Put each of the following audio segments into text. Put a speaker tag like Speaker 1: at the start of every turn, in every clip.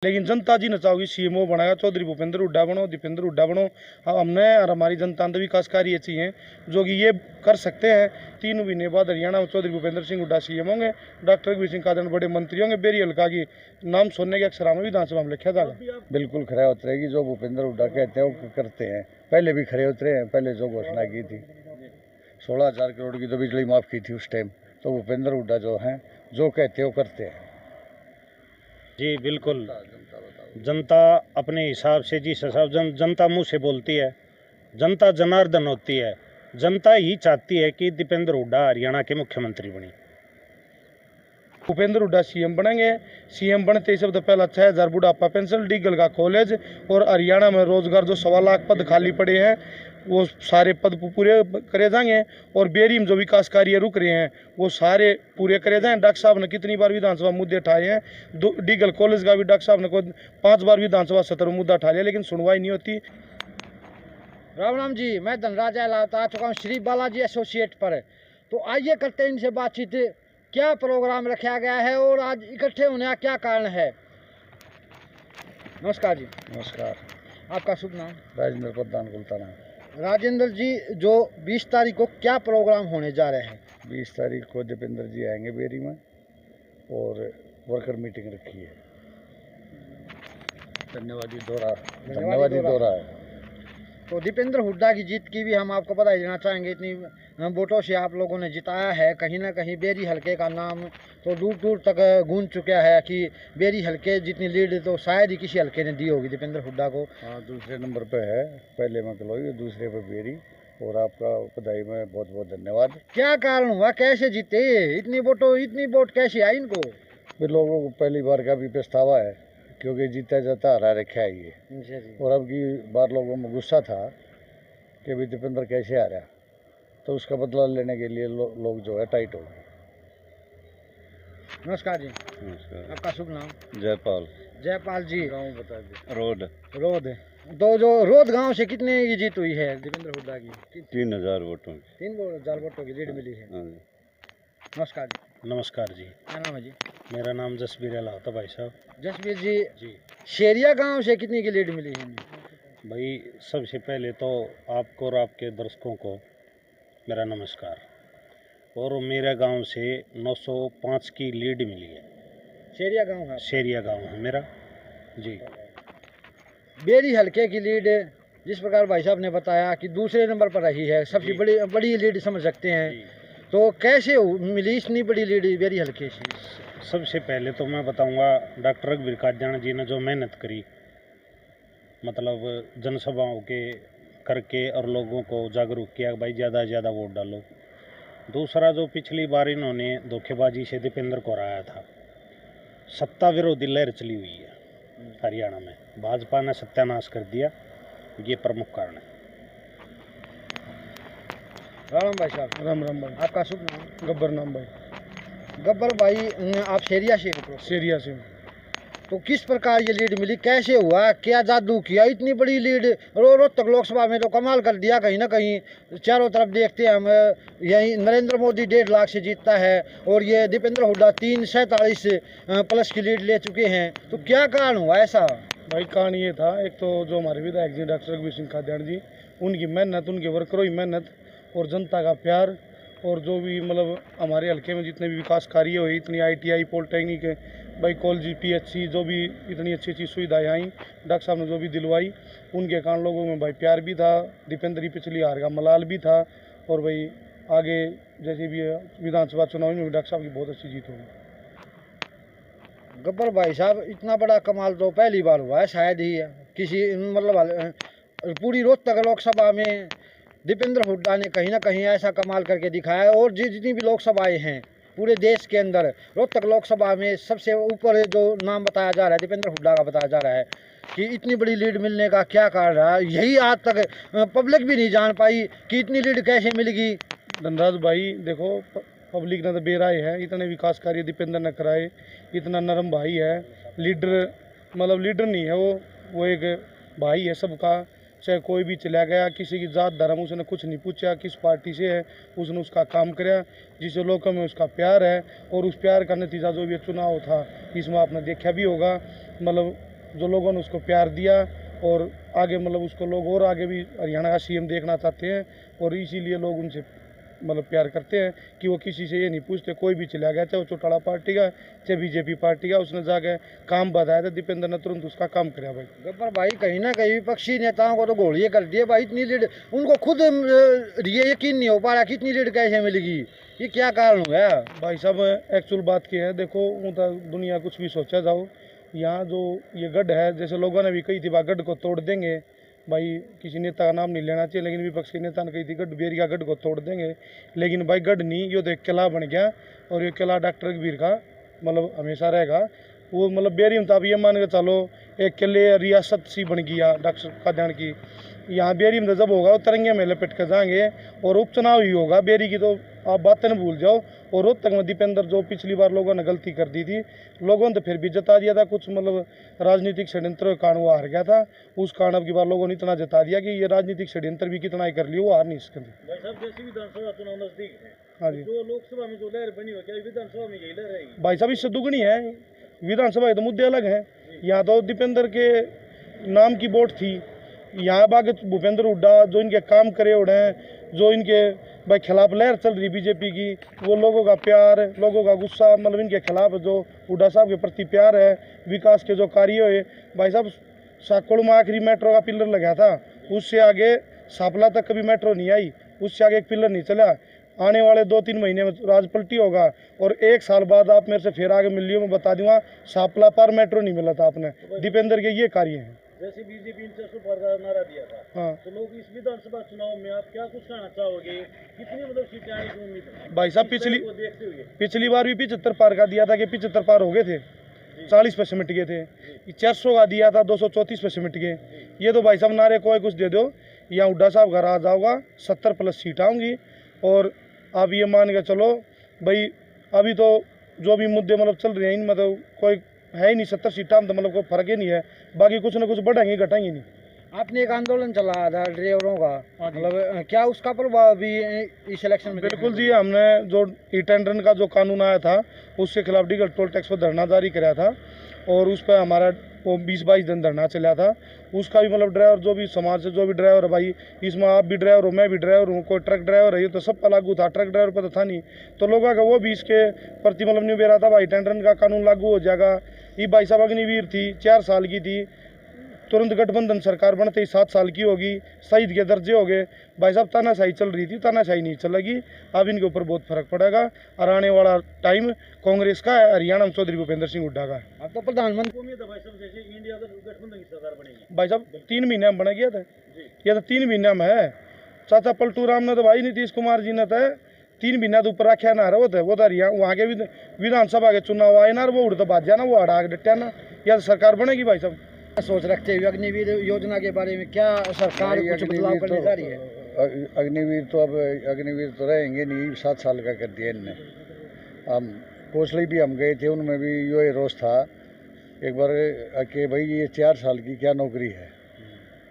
Speaker 1: लेकिन जनता जी नचाओगी सीएमओ बनाया चौधरी भूपेंद्र हुड्डा बनो, दीपेंद्र हुड्डा बनो। अब हमने और हमारी जनता ने विकास कार्य चाहिए जो कि ये कर सकते हैं। 3 महीने बाद हरियाणा में चौधरी भूपेंद्र सिंह हुड्डा सीएम होंगे, डॉक्टर रघुवीर सिंह कादन बड़े मंत्री होंगे। बेरी हल्का की नाम सुनने के अक्षर में विधानसभा में लिखा जाएगा।
Speaker 2: बिल्कुल खरा उतरेगी। जो भूपेंद्र हुड्डा कहते हैं वो करते हैं। पहले भी खरे उतरे हैं। पहले जो घोषणा की थी 16,000 करोड़ की तो बिजली माफ की थी उस टाइम, तो भूपेंद्र हुड्डा जो हैं जो कहते हैं वो करते हैं।
Speaker 3: जी बिल्कुल, जनता अपने हिसाब से जिस हिसाब जनता मुंह से बोलती है, जनता जनार्दन होती है। जनता ही चाहती है कि दीपेंद्र हुड्डा हरियाणा के मुख्यमंत्री बने।
Speaker 1: भूपेंद्र हुड्डा सीएम बनेंगे। सीएम बनते ही सबसे पहला 6,000 बुढ़ापा पेंशन, डीगल का कॉलेज और हरियाणा में रोजगार जो 1.25 लाख पद खाली पड़े हैं वो सारे पद पूरे करे जाएंगे। और बेरी में जो विकास कार्य रुक रहे हैं वो सारे पूरे करे जाएंगे। डॉक्टर साहब ने कितनी बार विधानसभा मुद्दे उठाए हैं। डीगल कॉलेज का भी डॉक्टर साहब ने 5 बार विधानसभा सत्र में मुद्दा उठा लिया, लेकिन सुनवाई नहीं होती।
Speaker 4: राम राम जी, मैं धनराज अहलावत आ चुका हूँ श्री बालाजी एसोसिएट पर। तो आइए करते हैं इनसे बातचीत, क्या प्रोग्राम रखा गया है और आज इकट्ठे होने का क्या कारण है। नमस्कार जी।
Speaker 2: नमस्कार।
Speaker 4: आपका शुभ नाम?
Speaker 2: राजेंद्र प्रधान कुलताना।
Speaker 4: राजेंद्र जी, जो 20 तारीख को क्या प्रोग्राम होने जा रहे हैं?
Speaker 2: 20 तारीख को दीपेंद्र जी आएंगे बेरी में और वर्कर मीटिंग रखी है। धन्यवादी दौरा है।
Speaker 4: तो दीपेंद्र हुड्डा की जीत की भी हम आपको बधाई देना चाहेंगे। इतनी वोटों से आप लोगों ने जिताया है। कहीं ना कहीं बेरी हलके का नाम तो दूर दूर तक गूंज चुका है कि बेरी हलके जितनी लीड तो शायद ही किसी हलके ने दी होगी दीपेंद्र हुड्डा को।
Speaker 2: हाँ, दूसरे नंबर पे है। पहले में कलोई, दूसरे पे बेरी। और आपका बधाई में बहुत बहुत धन्यवाद।
Speaker 4: क्या कारण हुआ, कैसे जीते? इतनी वोट कैसे आई इनको?
Speaker 2: फिर लोगों को पहली बार का भी पछतावा है क्योंकि जीता जाता हरा रखा है ये। और अब की बार लोगों में गुस्सा था कि भी दीपेंद्र कैसे आ रहा, तो उसका बदला लेने के लिए लोग जो है टाइट हो गए।
Speaker 4: नमस्कार जी।
Speaker 2: नमस्कार।
Speaker 4: आपका शुभ नाम?
Speaker 2: जयपाल।
Speaker 4: जयपाल जी।
Speaker 2: गाँव बता दे।
Speaker 4: रोड। तो जो रोड गांव से कितने की जीत हुई है दीपेंद्र हुड्डा की?
Speaker 2: 3,000 वोटों की।
Speaker 4: 3,000 वोटों की लीड मिली है। नमस्कार जी।
Speaker 3: नमस्कार जी।
Speaker 4: क्या नाम है जी?
Speaker 3: मेरा नाम जसबीर अहलावत है भाई साहब।
Speaker 4: जसबीर जी,
Speaker 3: जी
Speaker 4: शेरिया गांव से कितनी की लीड मिली है?
Speaker 3: भाई, सबसे पहले तो आपको और आपके दर्शकों को मेरा नमस्कार। और मेरे गांव से 905 की लीड मिली है।
Speaker 4: शेरिया गांव है?
Speaker 3: शेरिया गांव है मेरा जी।
Speaker 4: बेरी हल्के की लीड जिस प्रकार भाई साहब ने बताया कि दूसरे नंबर पर रही है, सबसे बड़ी लीड समझ सकते हैं। तो कैसे मिली इतनी बड़ी लीड बेरी हल्के से?
Speaker 3: सबसे पहले तो मैं बताऊंगा डॉक्टर रघुवीर कादन जी ने जो मेहनत करी, मतलब जनसभाओं के करके और लोगों को जागरूक किया भाई ज़्यादा से ज़्यादा वोट डालो। दूसरा, जो पिछली बार इन्होंने धोखेबाजी से दीपेंद्र को हराया था, सत्ता विरोधी लहर चली हुई है हरियाणा में, भाजपा ने सत्यानाश कर दिया, ये प्रमुख कारण है।
Speaker 4: राम भाई साहब।
Speaker 1: राम राम भाई।
Speaker 4: आपका शुभ नाम?
Speaker 1: गब्बर नाम भाई।
Speaker 4: गब्बर भाई, आप शेरिया से?
Speaker 1: शेरिया से।
Speaker 4: तो किस प्रकार ये लीड मिली, कैसे हुआ, क्या जादू किया इतनी बड़ी लीड? रोज तक लोकसभा में तो कमाल कर दिया। कहीं ना कहीं चारों तरफ देखते हैं हम, यही नरेंद्र मोदी 1.5 लाख से जीतता है और ये दीपेंद्र हुड्डा 347 प्लस की लीड ले चुके हैं। तो क्या कारण हुआ ऐसा?
Speaker 1: भाई कारण ये था, एक तो जो हमारे विधायक जी डॉक्टर रघुवीर सिंह कादन जी, उनकी मेहनत, उनके वर्करों की मेहनत और जनता का प्यार। और जो भी मतलब हमारे हल्के में जितने भी विकास कार्य हुए, इतनी ITI पॉलिटेक्निक भाई कॉलेज PHC जो भी इतनी अच्छी अच्छी सुविधाएं आई डॉक्टर साहब ने जो भी दिलवाई, उनके कारण लोगों में भाई प्यार भी था। दीपेंद्र की पिछली हार का मलाल भी था। और भाई आगे जैसे भी विधानसभा चुनाव में डॉक्टर साहब की बहुत अच्छी जीत होगी।
Speaker 4: गब्बर भाई साहब, इतना बड़ा कमाल तो पहली बार हुआ है शायद ही किसी, मतलब पूरी रोहतक लोकसभा में दीपेंद्र हुड्डा ने कहीं ना कहीं ऐसा कमाल करके दिखाया है। और जितनी भी लोकसभाएं हैं पूरे देश के अंदर, रोहतक लोकसभा में सबसे ऊपर जो नाम बताया जा रहा है दीपेंद्र हुड्डा का बताया जा रहा है कि इतनी बड़ी लीड मिलने का क्या कारण रहा, यही आज तक पब्लिक भी नहीं जान पाई कि इतनी लीड कैसे मिलेगी।
Speaker 1: धनराज भाई देखो, पब्लिक ने तो बेराय है, इतने विकास कार्य दीपेंद्र ने कराए, इतना नरम भाई है, लीडर मतलब लीडर नहीं है वो एक भाई है सबका। चाहे कोई भी चला गया, किसी की जात धर्म उसने कुछ नहीं पूछा, किस पार्टी से है, उसने उसका काम कराया, जिसे लोगों में उसका प्यार है। और उस प्यार का नतीजा जो भी चुनाव था इसमें आपने देखा भी होगा, मतलब जो लोगों ने उसको प्यार दिया और आगे मतलब उसको लोग और आगे भी हरियाणा का सीएम देखना चाहते हैं और इसीलिए लोग उनसे मतलब प्यार करते हैं कि वो किसी से ये नहीं पूछते, कोई भी चला गया, चाहे वो चौटाला पार्टी का चाहे बीजेपी पार्टी का, उसने जाके काम बताया था दीपेंद्र ने तुरंत उसका काम कराया भाई।
Speaker 4: गब्बर भाई कहीं ना कहीं विपक्षी नेताओं को तो घोड़िए कर दिए भाई, इतनी लीड उनको खुद ये यकीन नहीं हो पा रहा कि इतनी लीड कैसे मिलेगी, ये क्या कारण हुआ
Speaker 1: भाई साहब? एक्चुअल बात की है, देखो वो तो दुनिया कुछ भी सोचा जाओ, यहाँ जो ये गढ़ है, जैसे लोगों ने भी कही थी गढ़ को तोड़ देंगे, भाई किसी नेता का नाम नहीं लेना चाहिए, लेकिन विपक्ष के नेता ने कही थी गढ़ बेरी का गढ़ को तोड़ देंगे, लेकिन भाई गढ़ नहीं, ये तो एक किला बन गया और ये किला डॉक्टर रघुवीर का मतलब हमेशा रहेगा। वो मतलब बेरी में तो आप ये मान के चलो एक किले रियासत सी बन गया डॉक्टर कादियान की। यहाँ बेरी में जब होगा वो तिरंगे में लपेट कर जाएंगे और उपचुनाव ही होगा बेरी की, तो आप बातें न भूल जाओ। और रोहतक में दीपेंद्र जो पिछली बार लोगों ने गलती कर दी थी, लोगों ने तो फिर भी जता दिया था, कुछ मतलब राजनीतिक षड्यंत्र के कारण वो हार गया था, उस कारण अब की बार लोगों ने इतना जता दिया कि ये राजनीतिक षड्यंत्र भी कितना ही कर लियो वो हार नहीं सकते।
Speaker 5: भाई साहब जैसे विधानसभा चुनाव नजदीक है,
Speaker 1: हाँ जी,
Speaker 5: जो लोकसभा में जो लहर बनी हो, क्या विधानसभा में यही लहर रहेगी?
Speaker 1: भाई साहब इससे दुगनी है, विधानसभा के तो मुद्दे अलग हैं। यहाँ तो दीपेंद्र के नाम की वोट थी, यहाँ बाग भूपेंद्र हुड्डा जो इनके काम करे उड़े हैं, जो इनके भाई खिलाफ लहर चल रही बीजेपी की, वो लोगों का प्यार, लोगों का गुस्सा, मतलब इनके खिलाफ जो हुड्डा साहब के प्रति प्यार है, विकास के जो कार्य हुए भाई साहब, साकोड़ में आखिरी मेट्रो का पिलर लगा था, उससे आगे सापला तक कभी मेट्रो नहीं आई, उससे आगे एक पिलर नहीं चला। आने वाले 2-3 महीने में राज पलटी होगा और 1 साल बाद आप मेरे से फिर आगे मिल लियो, मैं बता दूंगा सापला पर मेट्रो नहीं मिला था आपने। दीपेंद्र के ये कार्य हैं।
Speaker 5: जैसे बीजेपी ने 400 पार का नारा दिया था,
Speaker 1: हाँ
Speaker 5: तो लोग इस विधानसभा चुनाव में आप क्या कुछ कहना चाहोगे, कितनी मतलब सीटें आने की उम्मीद है
Speaker 1: भाई साहब?
Speaker 5: इस लहर को देखते हुए?
Speaker 1: पिछली बार भी 75 पार का दिया था कि 75 पार हो गए थे, 40 पे सिमट गए थे। 400 का दिया था, 234 पे सिमट गए। ये तो भाई साहब नारे कोई कुछ दे दो, यहाँ हुड्डा साहब का राज आओगा, 70+ सीट आऊँगी। और आप ये मान के चलो भाई, अभी तो जो भी मुद्दे मतलब चल रहे हैं इनमें तो कोई है ही नहीं, 70 सीटा में तो मतलब कोई फर्क ही नहीं है, बाकी कुछ ना कुछ बढ़ेंगे घटेंगे नहीं।
Speaker 4: आपने एक आंदोलन चलाया था ड्राइवरों का, मतलब क्या उसका प्रभाव भी इस इलेक्शन में?
Speaker 1: बिल्कुल जी, हमने जो ई-टेंडर का जो कानून आया था उसके खिलाफ डीजल टोल टैक्स पर धरना जारी कराया था और उस पर हमारा वो 20-22 दिन धरना चला था। उसका भी मतलब ड्राइवर जो भी समाज से जो भी ड्राइवर है भाई, इसमें आप भी ड्राइवर हो, मैं भी ड्राइवर हूँ, कोई ट्रक ड्राइवर है, ये तो सब पर लागू था, ट्रक ड्राइवर पर तो था नहीं, तो लोगों का वो भी इसके प्रति मतलब नहीं बेरा था भाई, टेंडर का कानून लागू हो जाएगा। ये भाई साहब अग्निवीर थी, 4 साल की थी, तुरंत गठबंधन सरकार बनते ही 7 साल की होगी, शहीद के दर्जे हो गए। भाई साहब तानाशाही चल रही थी, तानाशाही नहीं चलेगी, अब इनके ऊपर बहुत फर्क पड़ेगा और आने वाला टाइम कांग्रेस का है, हरियाणा में चौधरी भूपेंद्र सिंह हुड्डा का है।
Speaker 4: अब तो प्रधानमंत्री
Speaker 5: उम्मीद है भाई साहब जैसे इंडिया गठबंधन की सरकार बनेगी?
Speaker 1: भाई साहब 3 महीने में बना गया था, ये तो 3 महीने में है। चाचा पलटू राम ने तो भाई नीतीश कुमार जी ने तो 3 महीना तो ऊपर रखा ना रहा, वो तो हरियाणा वहाँ के विधानसभा के चुनाव आए ना, वो उड़ तो बात जाना, वो हड़ा डटा ना, या तो सरकार बनेगी भाई साहब।
Speaker 4: सोच रखते हुए अग्निवीर योजना के बारे में क्या सरकार कुछ बदलाव करने जा रही है?
Speaker 2: अग्निवीर तो अब अग्निवीर तो रहेंगे नहीं, 7 साल का कर दिया इनने। हम कोसली भी हम गए थे, उनमें भी ये रोष था एक बार कि भाई ये 4 साल की क्या नौकरी है,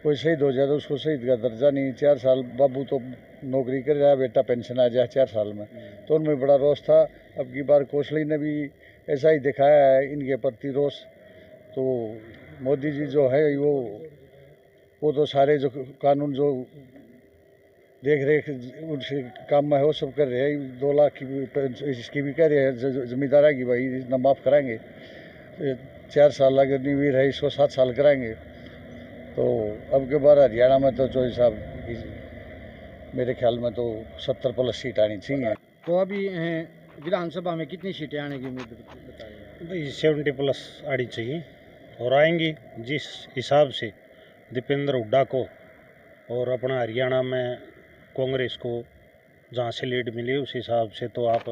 Speaker 2: कोई शहीद हो जाए तो उसको शहीद का दर्जा नहीं, 4 साल बाबू तो नौकरी कर रहा है, बेटा पेंशन आ जाए 4 साल में, तो उनमें बड़ा रोष था। अब की बार कोसली ने भी ऐसा ही दिखाया है इनके प्रति रोष। तो मोदी जी जो है वो तो सारे जो कानून जो देख रेख उनसे काम में है वो सब कर रहे हैं। 2 लाख की इसकी भी कह रहे हैं जमींदारा की भाई इतना माफ़ कराएंगे, 4 साल अग्निवीर है इसको 7 साल कराएंगे। तो अब के बार हरियाणा में तो चौधरी साहब मेरे ख्याल में तो 70+ सीट आनी चाहिए।
Speaker 4: तो अभी विधानसभा में कितनी सीटें आने की उम्मीद बताइए?
Speaker 3: 70+ आनी चाहिए और आएंगी जिस हिसाब से दीपेंद्र हुड्डा को और अपना हरियाणा में कांग्रेस को जहाँ से लीड मिली उस हिसाब से तो आप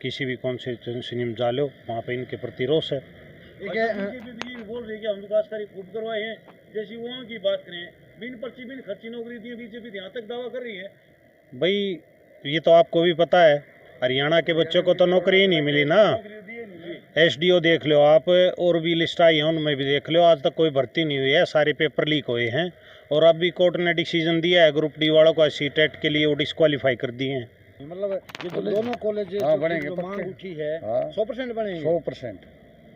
Speaker 3: किसी भी कॉन्स्टिट्यूंसी में जा लो, वहाँ पे इनके प्रति रोष है।
Speaker 5: बीजेपी बोल रही है कि हम विकास कार्य खूब करवाए हैं, जैसी वहाँ की बात करें बिन पर्ची बिन खर्ची नौकरी दी बीजेपी यहाँ तक दावा कर रही है।
Speaker 3: भाई ये तो आपको भी पता है, हरियाणा के बच्चों को तो नौकरी ही नहीं मिली ना। SDO देख लो आप, और भी लिस्ट आई है उनमें भी देख लो, आज तक कोई भर्ती नहीं हुई है, सारे पेपर लीक हुए हैं। और अब भी कोर्ट ने डिसीजन दिया है ग्रुप डी वालों को CTET के लिए वो डिस्क्वालीफाई कर दिए हैं।
Speaker 4: मतलब ये जो दोनों कॉलेज
Speaker 2: बनेंगे,
Speaker 4: मांग उठी है 100% बनेंगे।
Speaker 2: 100%।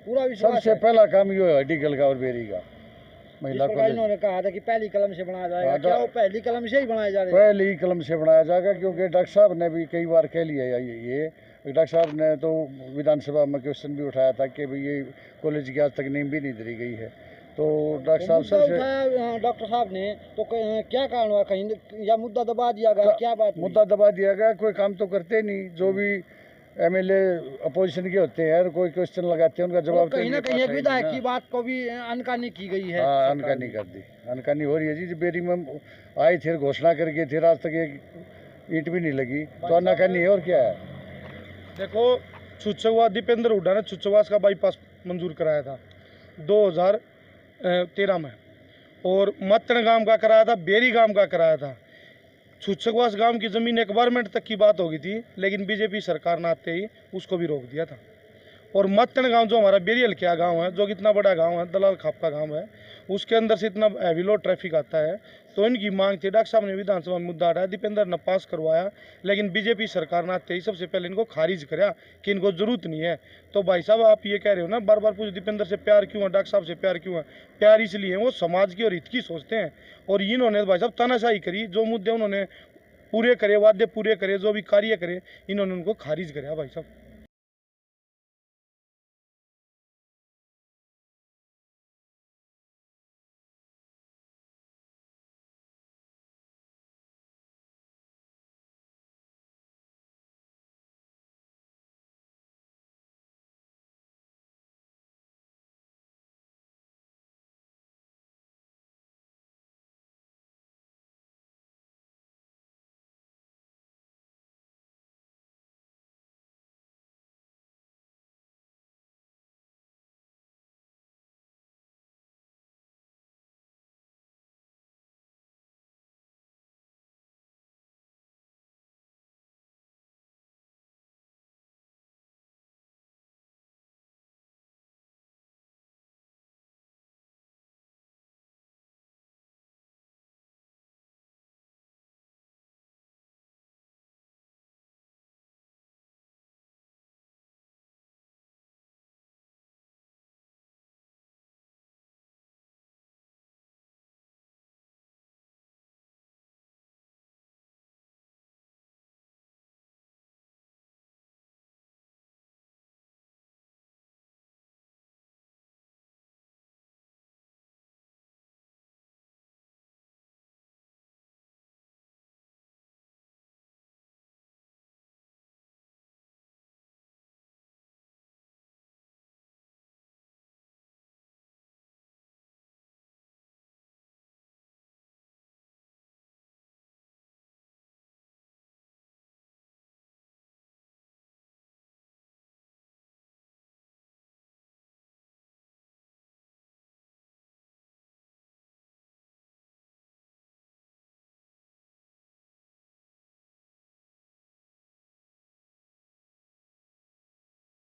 Speaker 4: पूरा विश्वास
Speaker 2: सबसे
Speaker 4: है।
Speaker 2: पहला काम ये है हड्डी का और बेरी का
Speaker 4: जिस
Speaker 2: महिला
Speaker 4: प्रकार
Speaker 2: कॉलेज
Speaker 4: इन्होंने कहा था कि पहली कलम से बनाया जाएगा,
Speaker 2: हाँ,
Speaker 4: क्या वो पहली कलम से ही बनाए जा रहे हैं?
Speaker 2: पहले ही कलम से बनाया जाएगा, क्योंकि डॉक्टर साहब ने भी कई बार कह लिया है ये डॉक्टर साहब ने तो विधानसभा में क्वेश्चन भी उठाया था कि भाई ये कॉलेज की आज तक नींव भी नहीं धरी गई है। तो डॉक्टर साहब
Speaker 4: मुद्दा
Speaker 2: सबसे
Speaker 4: उठाया डॉक्टर साहब ने, तो क्या कारण हुआ, कहीं या मुद्दा दबा दिया गया, क्या बात हुई?
Speaker 2: मुद्दा दबा दिया गया, कोई काम तो करते नहीं। जो भी एमएलए अपोजिशन के होते हैं कोई क्वेश्चन लगाते हैं उनका जवाब
Speaker 4: कहीं ना
Speaker 2: तो
Speaker 4: कहीं
Speaker 2: इनके
Speaker 4: एक
Speaker 2: पास है
Speaker 4: विधायक
Speaker 2: ही
Speaker 4: की
Speaker 2: ना।
Speaker 4: बात को भी अनकानी की गई है।
Speaker 2: हाँ, अनकानी कर दी, अनकानी हो रही है जी। बेरी में आए थे, घोषणा करके थे, आज तक एक ईंट भी नहीं लगी, तो अनकानी है और क्या है।
Speaker 1: देखो, छुच्छवा दीपेंद्र हुड्डा ने छुच्छवास का बाईपास मंजूर कराया था 2013 में, और मत्तन गांव का कराया था, बेरी गांव का कराया था। छुच्छवास गांव की ज़मीन एक्वायरमेंट तक की बात हो गई थी, लेकिन बीजेपी सरकार ने आते ही उसको भी रोक दिया था। और मत्तन गांव जो हमारा बेरी हल्किया गांव है, जो कि इतना बड़ा गांव है, दलाल खाप का गांव है, उसके अंदर से इतना हैवी लोड ट्रैफिक आता है। तो इनकी मांग थी, डॉक्टर साहब ने विधानसभा में मुद्दा उठाया, दीपेंद्र ने पास करवाया, लेकिन बीजेपी सरकार ने आते ही सबसे पहले इनको खारिज कराया कि इनको जरूरत नहीं है। तो भाई साहब, आप ये कह रहे हो ना, बार बार पूछ दीपेंद्र से प्यार क्यों है, डॉक्टर साहब से प्यार क्यों है? प्यार इसलिए है, वो समाज की और हित की सोचते हैं। और इन्होंने भाई साहब तानाशाही करी, जो मुद्दे उन्होंने पूरे करे, वादे पूरे करे, जो भी कार्य करे, इन्होंने उनको खारिज कराया भाई साहब।